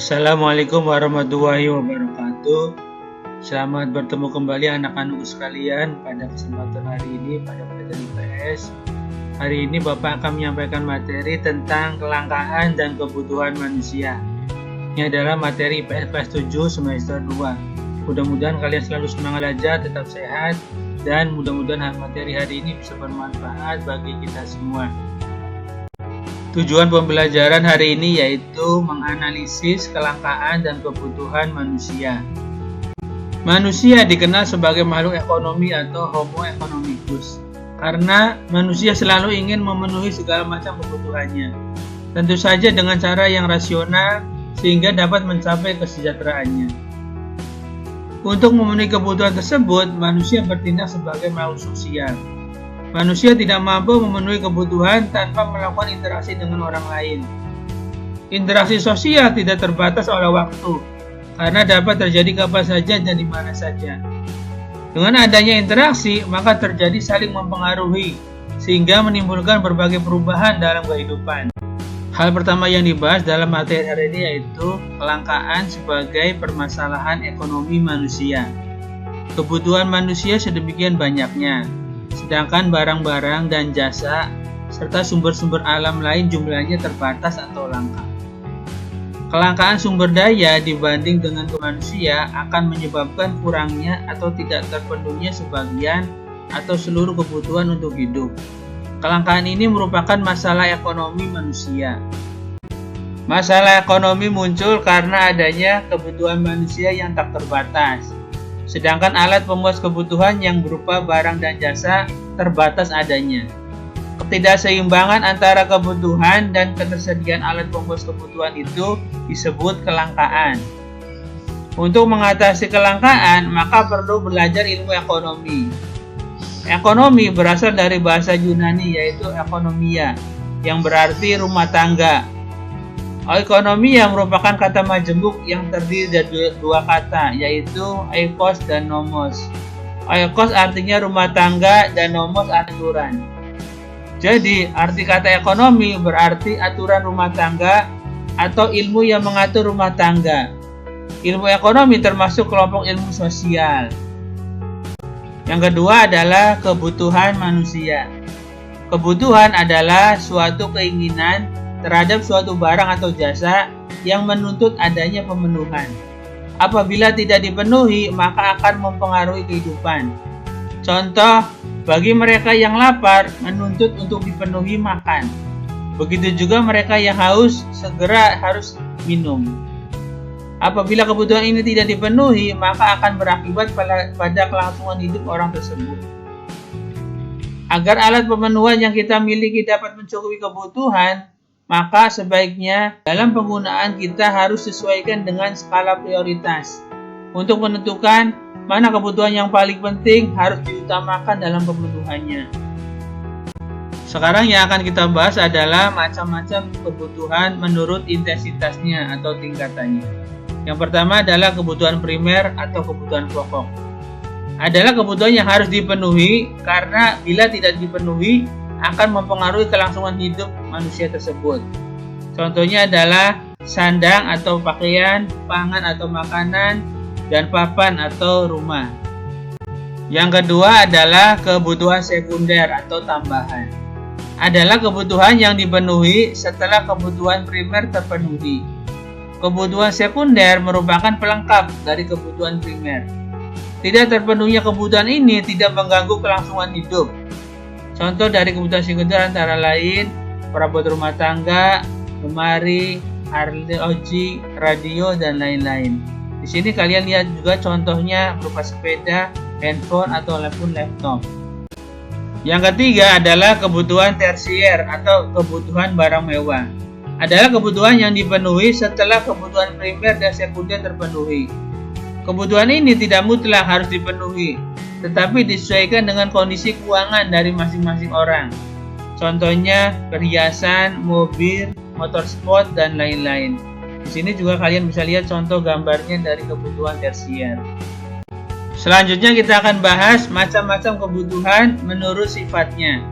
Assalamualaikum warahmatullahi wabarakatuh. Selamat bertemu kembali anak-anakku sekalian pada kesempatan hari ini pada pelajaran IPS. Hari ini Bapak akan menyampaikan materi tentang kelangkaan dan kebutuhan manusia. Ini adalah materi IPS 7 semester 2. Mudah-mudahan kalian selalu semangat belajar, tetap sehat, dan mudah-mudahan materi hari ini bisa bermanfaat bagi kita semua. Tujuan pembelajaran hari ini yaitu menganalisis kelangkaan dan kebutuhan manusia. Manusia dikenal sebagai makhluk ekonomi atau Homo economicus karena manusia selalu ingin memenuhi segala macam kebutuhannya. Tentu saja dengan cara yang rasional sehingga dapat mencapai kesejahteraannya. Untuk memenuhi kebutuhan tersebut, manusia bertindak sebagai makhluk sosial. Manusia tidak mampu memenuhi kebutuhan tanpa melakukan interaksi dengan orang lain. Interaksi sosial tidak terbatas oleh waktu, karena dapat terjadi kapan saja dan di mana saja. Dengan adanya interaksi, maka terjadi saling mempengaruhi, sehingga menimbulkan berbagai perubahan dalam kehidupan. Hal pertama yang dibahas dalam materi hari ini yaitu kelangkaan sebagai permasalahan ekonomi manusia. Kebutuhan manusia sedemikian banyaknya, sedangkan barang-barang dan jasa serta sumber-sumber alam lain jumlahnya terbatas atau langka. Kelangkaan sumber daya dibanding dengan manusia akan menyebabkan kurangnya atau tidak terpenuhinya sebagian atau seluruh kebutuhan untuk hidup. Kelangkaan ini merupakan masalah ekonomi manusia. Masalah ekonomi muncul karena adanya kebutuhan manusia yang tak terbatas, sedangkan alat pemuas kebutuhan yang berupa barang dan jasa terbatas adanya. Ketidakseimbangan antara kebutuhan dan ketersediaan alat pemuas kebutuhan itu disebut kelangkaan. Untuk mengatasi kelangkaan, maka perlu belajar ilmu ekonomi. Ekonomi berasal dari bahasa Yunani yaitu ekonomia, yang berarti rumah tangga. Ekonomi yang merupakan kata majemuk yang terdiri dari dua kata, yaitu oikos dan nomos. Oikos artinya rumah tangga dan nomos aturan. Jadi, arti kata ekonomi berarti aturan rumah tangga atau ilmu yang mengatur rumah tangga. Ilmu ekonomi termasuk kelompok ilmu sosial. Yang kedua adalah kebutuhan manusia. Kebutuhan adalah suatu keinginan terhadap suatu barang atau jasa yang menuntut adanya pemenuhan. Apabila tidak dipenuhi, maka akan mempengaruhi kehidupan. Contoh, bagi mereka yang lapar, menuntut untuk dipenuhi makan. Begitu juga mereka yang haus, segera harus minum. Apabila kebutuhan ini tidak dipenuhi, maka akan berakibat pada kelangsungan hidup orang tersebut. Agar alat pemenuhan yang kita miliki dapat mencukupi kebutuhan, maka sebaiknya dalam penggunaan kita harus sesuaikan dengan skala prioritas untuk menentukan mana kebutuhan yang paling penting harus diutamakan dalam pemenuhannya. Sekarang yang akan kita bahas adalah macam-macam kebutuhan menurut intensitasnya atau tingkatannya. Yang pertama adalah kebutuhan primer atau kebutuhan pokok. Adalah kebutuhan yang harus dipenuhi karena bila tidak dipenuhi akan mempengaruhi kelangsungan hidup manusia tersebut. Contohnya adalah sandang atau pakaian, pangan atau makanan, dan papan atau rumah. Yang kedua adalah kebutuhan sekunder atau tambahan. Adalah kebutuhan yang dipenuhi setelah kebutuhan primer terpenuhi. Kebutuhan sekunder merupakan pelengkap dari kebutuhan primer. Tidak terpenuhinya kebutuhan ini tidak mengganggu kelangsungan hidup. Contoh dari kebutuhan sekunder antara lain perabot rumah tangga, lemari, arloji, radio, dan lain-lain. Di sini kalian lihat juga contohnya berupa sepeda, handphone, ataupun laptop. Yang ketiga adalah kebutuhan tersier atau kebutuhan barang mewah. Adalah kebutuhan yang dipenuhi setelah kebutuhan primer dan sekunder terpenuhi. Kebutuhan ini tidak mutlak harus dipenuhi, tetapi disesuaikan dengan kondisi keuangan dari masing-masing orang. Contohnya perhiasan, mobil, motor sport, dan lain-lain. Di sini juga kalian bisa lihat contoh gambarnya dari kebutuhan tersier. Selanjutnya kita akan bahas macam-macam kebutuhan menurut sifatnya.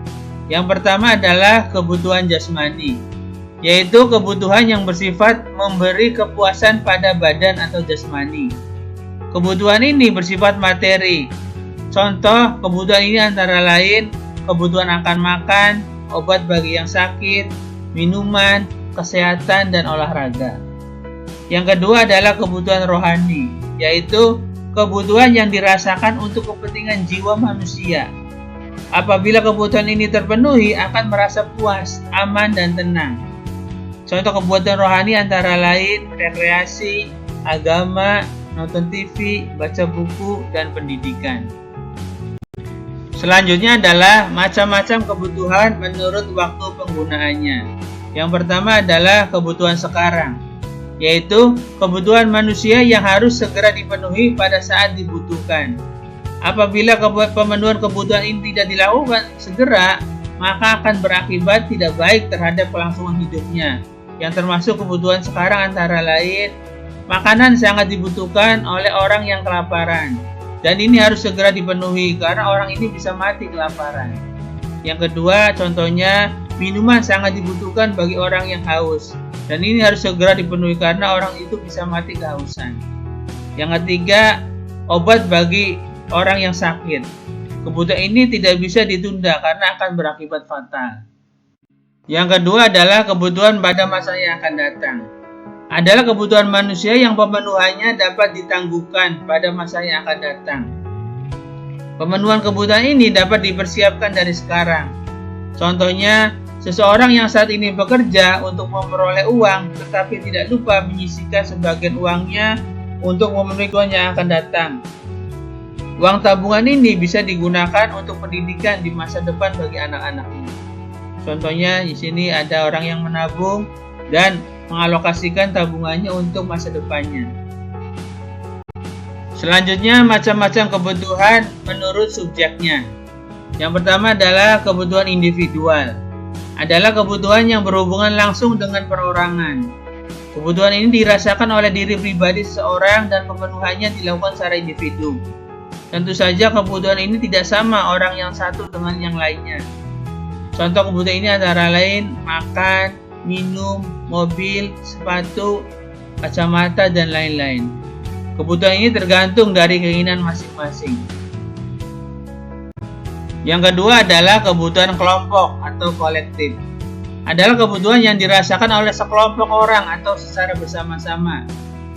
Yang pertama adalah kebutuhan jasmani. yaitu kebutuhan yang bersifat memberi kepuasan pada badan atau jasmani. Kebutuhan ini bersifat materi. Contoh kebutuhan ini antara lain kebutuhan akan makan, obat bagi yang sakit, minuman, kesehatan, dan olahraga. Yang kedua adalah kebutuhan rohani, yaitu kebutuhan yang dirasakan untuk kepentingan jiwa manusia. Apabila kebutuhan ini terpenuhi, akan merasa puas, aman, dan tenang. Contoh kebutuhan rohani antara lain rekreasi, agama, nonton TV, baca buku, dan pendidikan. Selanjutnya adalah macam-macam kebutuhan menurut waktu penggunaannya. Yang pertama adalah kebutuhan sekarang, yaitu kebutuhan manusia yang harus segera dipenuhi pada saat dibutuhkan. Apabila pemenuhan kebutuhan ini tidak dilakukan segera, maka akan berakibat tidak baik terhadap kelangsungan hidupnya. Yang termasuk kebutuhan sekarang antara lain, makanan sangat dibutuhkan oleh orang yang kelaparan, dan ini harus segera dipenuhi karena orang ini bisa mati kelaparan. Yang kedua, contohnya, minuman sangat dibutuhkan bagi orang yang haus, dan ini harus segera dipenuhi karena orang itu bisa mati kehausan. Yang ketiga, obat bagi orang yang sakit. Kebutuhan ini tidak bisa ditunda karena akan berakibat fatal. Yang kedua adalah kebutuhan pada masa yang akan datang. Adalah kebutuhan manusia yang pemenuhannya dapat ditangguhkan pada masa yang akan datang. Pemenuhan kebutuhan ini dapat dipersiapkan dari sekarang. Contohnya, seseorang yang saat ini bekerja untuk memperoleh uang tetapi tidak lupa menyisihkan sebagian uangnya untuk memenuhi kebutuhan yang akan datang. Uang tabungan ini bisa digunakan untuk pendidikan di masa depan bagi anak-anaknya. Contohnya di sini ada orang yang menabung dan mengalokasikan tabungannya untuk masa depannya. Selanjutnya macam-macam kebutuhan menurut subjeknya. Yang pertama adalah kebutuhan individual. Adalah kebutuhan yang berhubungan langsung dengan perorangan. Kebutuhan ini dirasakan oleh diri pribadi seseorang dan pemenuhannya dilakukan secara individu. Tentu saja kebutuhan ini tidak sama orang yang satu dengan yang lainnya. Contoh kebutuhan ini antara lain makan, minum, mobil, sepatu, kacamata, dan lain-lain. Kebutuhan ini tergantung dari keinginan masing-masing. Yang kedua adalah kebutuhan kelompok atau kolektif. Adalah kebutuhan yang dirasakan oleh sekelompok orang atau secara bersama-sama,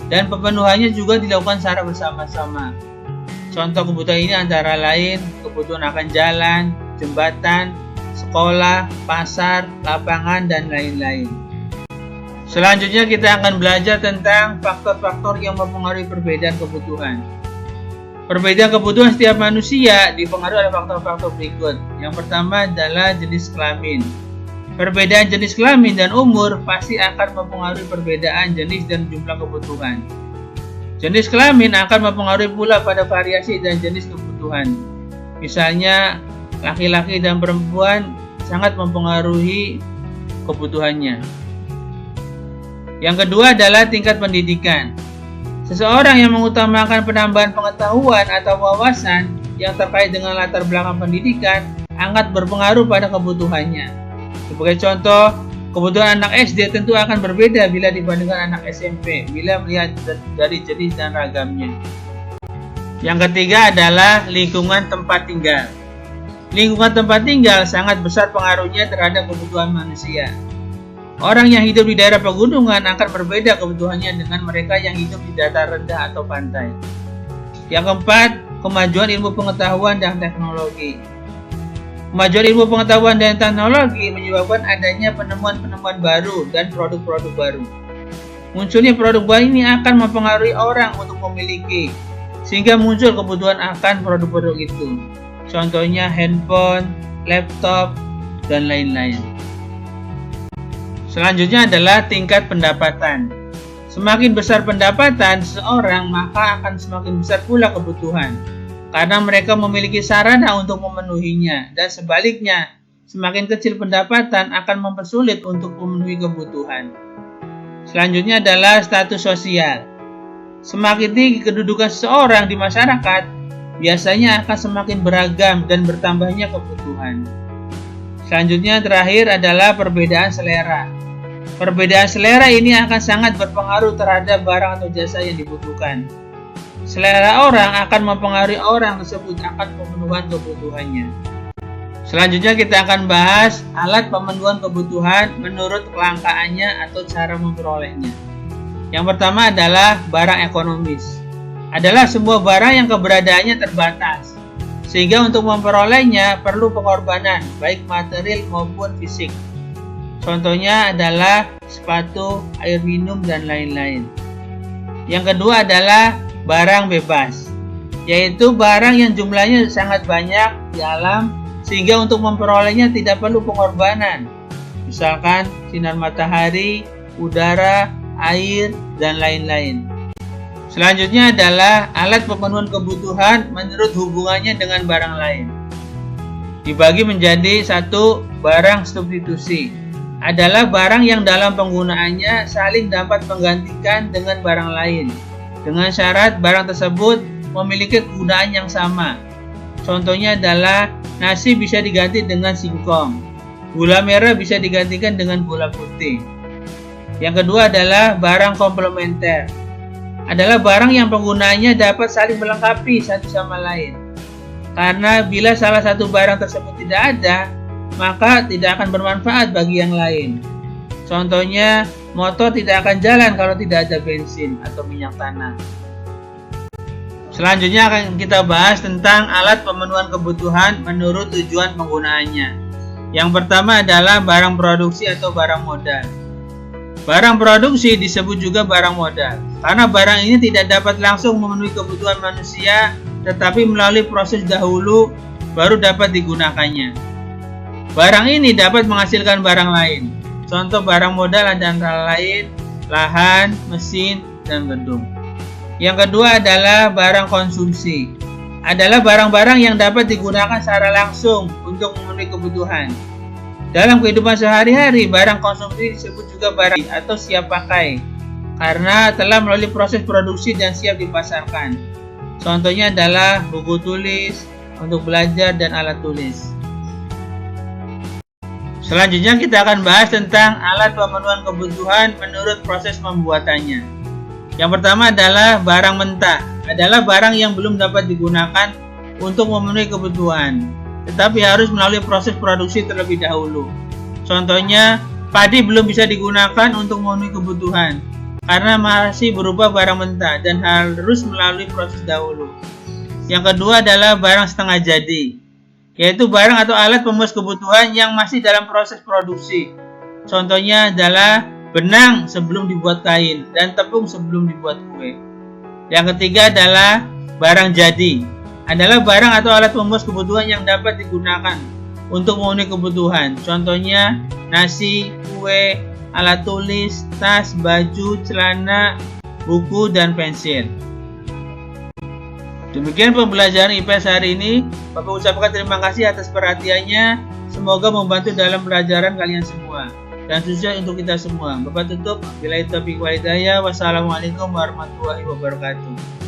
dan pemenuhannya juga dilakukan secara bersama-sama. Contoh kebutuhan ini antara lain kebutuhan akan jalan, jembatan, sekolah, pasar, lapangan, dan lain-lain. Selanjutnya kita akan belajar tentang faktor-faktor yang mempengaruhi perbedaan kebutuhan. Perbedaan kebutuhan setiap manusia dipengaruhi oleh faktor-faktor berikut. Yang pertama adalah jenis kelamin. Perbedaan jenis kelamin dan umur pasti akan mempengaruhi perbedaan jenis dan jumlah kebutuhan. Jenis kelamin akan mempengaruhi pula pada variasi dan jenis kebutuhan. Misalnya, laki-laki dan perempuan sangat mempengaruhi kebutuhannya. Yang kedua adalah tingkat pendidikan. Seseorang yang mengutamakan penambahan pengetahuan atau wawasan yang terkait dengan latar belakang pendidikan akan berpengaruh pada kebutuhannya. Sebagai contoh, kebutuhan anak SD tentu akan berbeda bila dibandingkan anak SMP bila melihat dari jenis dan ragamnya. Yang ketiga adalah lingkungan tempat tinggal. Lingkungan tempat tinggal sangat besar pengaruhnya terhadap kebutuhan manusia. Orang yang hidup di daerah pegunungan akan berbeda kebutuhannya dengan mereka yang hidup di datar rendah atau pantai. Yang keempat, kemajuan ilmu pengetahuan dan teknologi. Kemajuan ilmu pengetahuan dan teknologi menyebabkan adanya penemuan-penemuan baru dan produk-produk baru. Munculnya produk baru ini akan mempengaruhi orang untuk memiliki, sehingga muncul kebutuhan akan produk-produk itu. Contohnya handphone, laptop, dan lain-lain. Selanjutnya adalah tingkat pendapatan. Semakin besar pendapatan seseorang, maka akan semakin besar pula kebutuhan, karena mereka memiliki sarana untuk memenuhinya, dan sebaliknya, semakin kecil pendapatan akan mempersulit untuk memenuhi kebutuhan. Selanjutnya adalah status sosial. Semakin tinggi kedudukan seseorang di masyarakat, biasanya akan semakin beragam dan bertambahnya kebutuhan. Selanjutnya terakhir adalah perbedaan selera. Perbedaan selera ini akan sangat berpengaruh terhadap barang atau jasa yang dibutuhkan. Selera orang akan mempengaruhi orang tersebut akan pemenuhan kebutuhannya. Selanjutnya kita akan bahas alat pemenuhan kebutuhan menurut kelangkaannya atau cara memperolehnya. Yang pertama adalah barang ekonomis. Adalah sebuah barang yang keberadaannya terbatas, sehingga untuk memperolehnya perlu pengorbanan, baik material maupun fisik. Contohnya adalah sepatu, air minum, dan lain-lain. Yang kedua adalah barang bebas, yaitu barang yang jumlahnya sangat banyak di alam, sehingga untuk memperolehnya tidak perlu pengorbanan. Misalkan sinar matahari, udara, air, dan lain-lain. Selanjutnya adalah alat pemenuhan kebutuhan menurut hubungannya dengan barang lain. Dibagi menjadi satu, barang substitusi. Adalah barang yang dalam penggunaannya saling dapat menggantikan dengan barang lain, dengan syarat barang tersebut memiliki kegunaan yang sama. Contohnya adalah nasi bisa diganti dengan singkong, gula merah bisa digantikan dengan gula putih. Yang kedua adalah barang komplementer. Adalah barang yang penggunaannya dapat saling melengkapi satu sama lain. Karena bila salah satu barang tersebut tidak ada, maka tidak akan bermanfaat bagi yang lain. Contohnya, motor tidak akan jalan kalau tidak ada bensin atau minyak tanah. Selanjutnya akan kita bahas tentang alat pemenuhan kebutuhan menurut tujuan penggunaannya. Yang pertama adalah barang produksi atau barang modal. Barang produksi disebut juga barang modal, karena barang ini tidak dapat langsung memenuhi kebutuhan manusia, tetapi melalui proses dahulu baru dapat digunakannya. Barang ini dapat menghasilkan barang lain. Contoh barang modal ada antara lain lahan, mesin, dan gedung. Yang kedua adalah barang konsumsi. Adalah barang-barang yang dapat digunakan secara langsung untuk memenuhi kebutuhan. Dalam kehidupan sehari-hari, barang konsumsi disebut juga barang atau siap pakai, karena telah melalui proses produksi dan siap dipasarkan. Contohnya adalah buku tulis, untuk belajar, dan alat tulis. Selanjutnya kita akan bahas tentang alat pemenuhan kebutuhan menurut proses pembuatannya. Yang pertama adalah barang mentah. Adalah barang yang belum dapat digunakan untuk memenuhi kebutuhan, tetapi harus melalui proses produksi terlebih dahulu. Contohnya, padi belum bisa digunakan untuk memenuhi kebutuhan karena masih berupa barang mentah dan harus melalui proses dahulu. Yang kedua adalah barang setengah jadi, yaitu barang atau alat pemenuh kebutuhan yang masih dalam proses produksi. Contohnya adalah benang sebelum dibuat kain dan tepung sebelum dibuat kue. Yang ketiga adalah barang jadi. Adalah barang atau alat pemenuh kebutuhan yang dapat digunakan untuk memenuhi kebutuhan. Contohnya nasi, kue, alat tulis, tas, baju, celana, buku, dan pensil. Demikian pembelajaran IPS hari ini. Bapak ucapkan terima kasih atas perhatiannya. Semoga membantu dalam pelajaran kalian semua dan sukses untuk kita semua. Bapak tutup. Billahi taufiq wal hidayah. Wassalamualaikum warahmatullahi wabarakatuh.